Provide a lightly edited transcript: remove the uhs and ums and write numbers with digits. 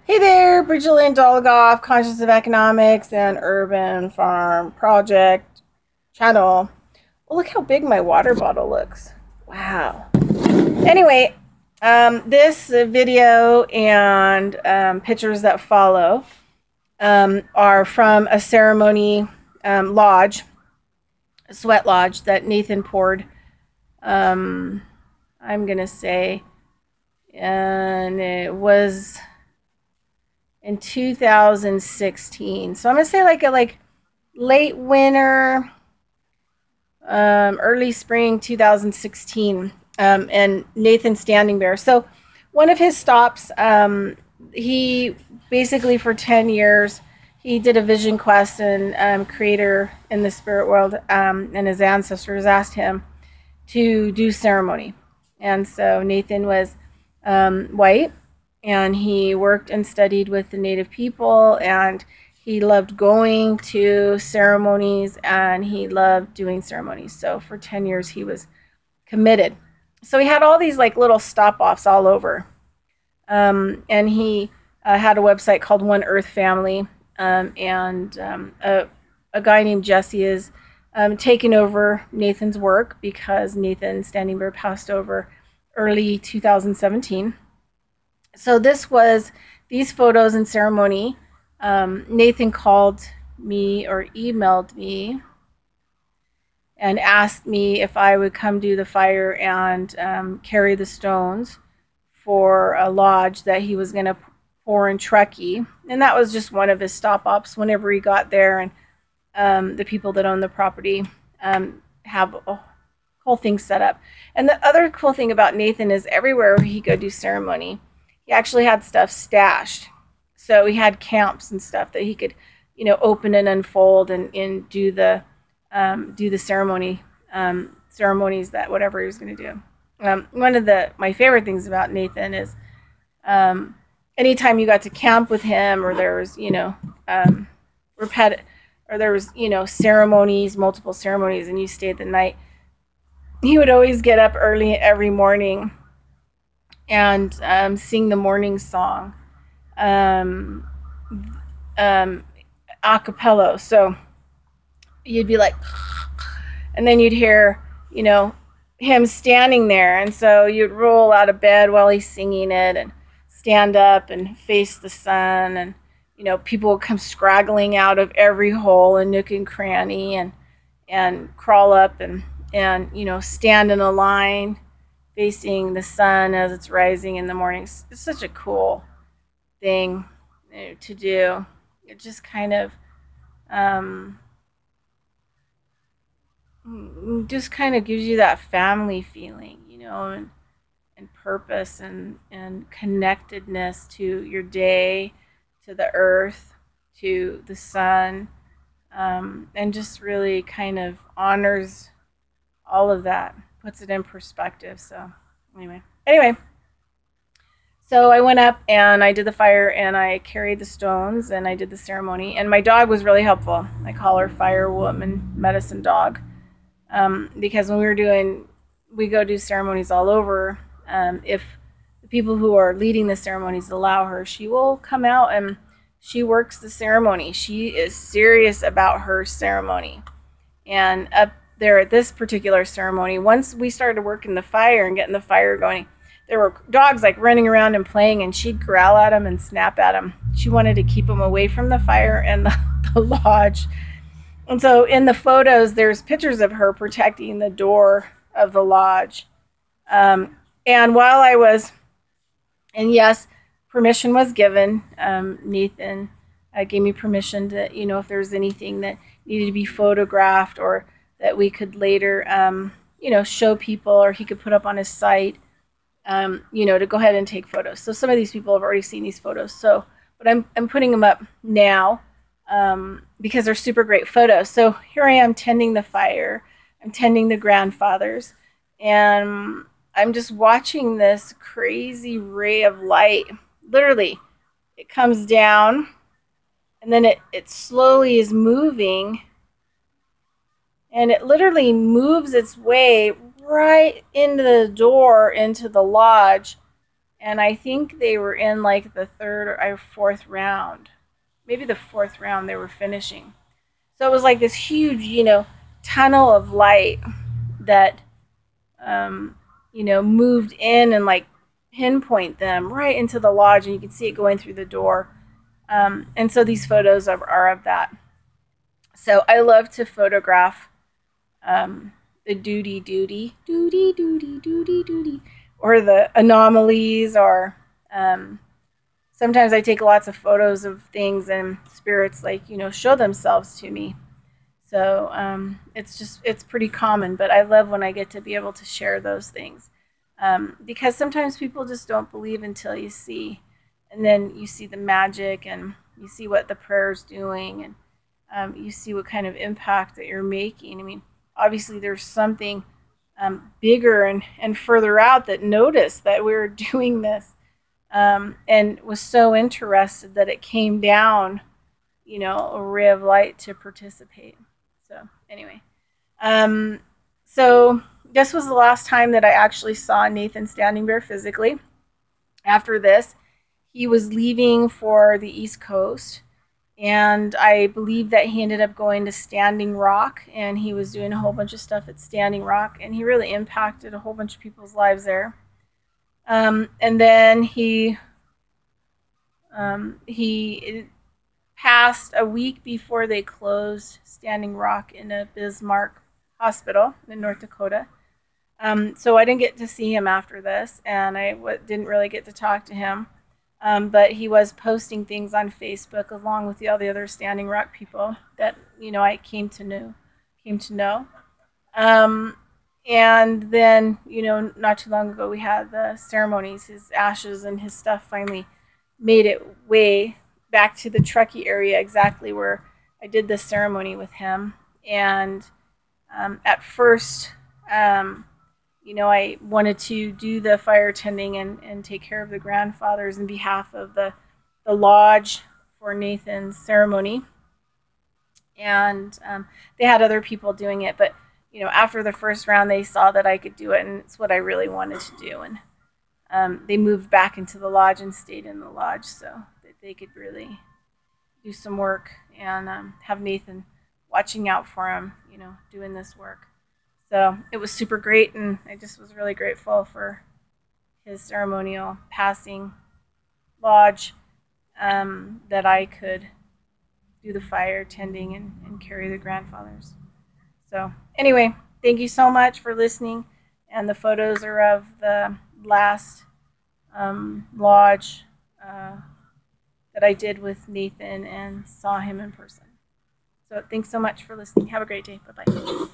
Hey there, Bridget Dolgoff, Conscious of Economics and Urban Farm Project channel. Well, look how big my water bottle looks. Wow. Anyway, this video and pictures that follow are from a ceremony lodge, a sweat lodge that Nathan poured, I'm going to say, and it was in 2016. So I'm gonna say like a late winter, early spring 2016, and Nathan Standing Bear. So one of his stops, he basically for 10 years he did a vision quest, and creator in the spirit world, and his ancestors asked him to do ceremony. And so Nathan was white, and he worked and studied with the native people, and he loved going to ceremonies, and he loved doing ceremonies. So for 10 years he was committed. So he had all these like little stop-offs all over, and he had a website called One Earth Family, and a guy named Jesse is taking over Nathan's work because Nathan Standing Bear passed over early 2017. So this was these photos in ceremony. Nathan called me or emailed me and asked me if I would come do the fire and carry the stones for a lodge that he was going to pour in Truckee. And that was just one of his stop-ops whenever he got there. And the people that own the property have a whole thing set up. And the other cool thing about Nathan is everywhere he go do ceremony, he actually had stuff stashed. So he had camps and stuff that he could, open and unfold and do the ceremonies that whatever he was going to do. One of my favorite things about Nathan is anytime you got to camp with him, or there was, ceremonies, multiple ceremonies, and you stayed the night, he would always get up early every morning and sing the morning song a cappella. So you'd be like, and then you'd hear, him standing there. And so you'd roll out of bed while he's singing it and stand up and face the sun. And, people would come scraggling out of every hole and nook and cranny and crawl up and stand in a line facing the sun as it's rising in the morning. It's such a cool thing to do. It just kind of gives you that family feeling, and purpose and connectedness to your day, to the earth, to the sun, and just really kind of honors all of that, puts it in perspective. So anyway, so I went up and I did the fire and I carried the stones and I did the ceremony, and my dog was really helpful. I call her Firewoman Medicine Dog, because when we go do ceremonies all over, if the people who are leading the ceremonies allow her, she will come out and she works the ceremony. She is serious about her ceremony. And up there at this particular ceremony, once we started working the fire and getting the fire going, there were dogs like running around and playing, and she'd growl at them and snap at them. She wanted to keep them away from the fire and the lodge. And so in the photos, there's pictures of her protecting the door of the lodge. And while I was, and yes, permission was given. Nathan gave me permission to, if there was anything that needed to be photographed or that we could later, show people, or he could put up on his site, to go ahead and take photos. So some of these people have already seen these photos. So, but I'm putting them up now because they're super great photos. So here I am tending the fire. I'm tending the grandfathers, and I'm just watching this crazy ray of light. Literally, it comes down, and then it slowly is moving, and it literally moves its way right into the door, into the lodge, And I think they were in like the third or fourth round, maybe the fourth round they were finishing. So it was like this huge, tunnel of light that, um, moved in and like pinpoint them right into the lodge, and you could see it going through the door. And so these photos are of that. So I love to photograph the duty, or the anomalies, or sometimes I take lots of photos of things and spirits like, show themselves to me. So it's pretty common, but I love when I get to be able to share those things, because sometimes people just don't believe until you see, and then you see the magic, and you see what the prayer's doing, and you see what kind of impact that you're making. I mean, obviously there's something bigger and further out that noticed that we were doing this, and was so interested that it came down, a ray of light to participate. So anyway, so this was the last time that I actually saw Nathan Standing Bear physically. After this, he was leaving for the East Coast, and I believe that he ended up going to Standing Rock, and he was doing a whole bunch of stuff at Standing Rock, and he really impacted a whole bunch of people's lives there. And then he passed a week before they closed Standing Rock in a Bismarck hospital in North Dakota. So I didn't get to see him after this, and I didn't really get to talk to him. But he was posting things on Facebook along with all the other Standing Rock people that I came to know. And then not too long ago we had the ceremonies. His ashes and his stuff finally made it way back to the Truckee area, exactly where I did the ceremony with him. And at first, I wanted to do the fire tending and take care of the grandfathers in behalf of the lodge for Nathan's ceremony. And they had other people doing it, but after the first round, they saw that I could do it, and it's what I really wanted to do. And they moved back into the lodge and stayed in the lodge so that they could really do some work and have Nathan watching out for him, doing this work. So it was super great, and I just was really grateful for his ceremonial passing lodge, that I could do the fire tending and carry the grandfathers. So anyway, thank you so much for listening. And the photos are of the last lodge that I did with Nathan and saw him in person. So thanks so much for listening. Have a great day. Bye-bye.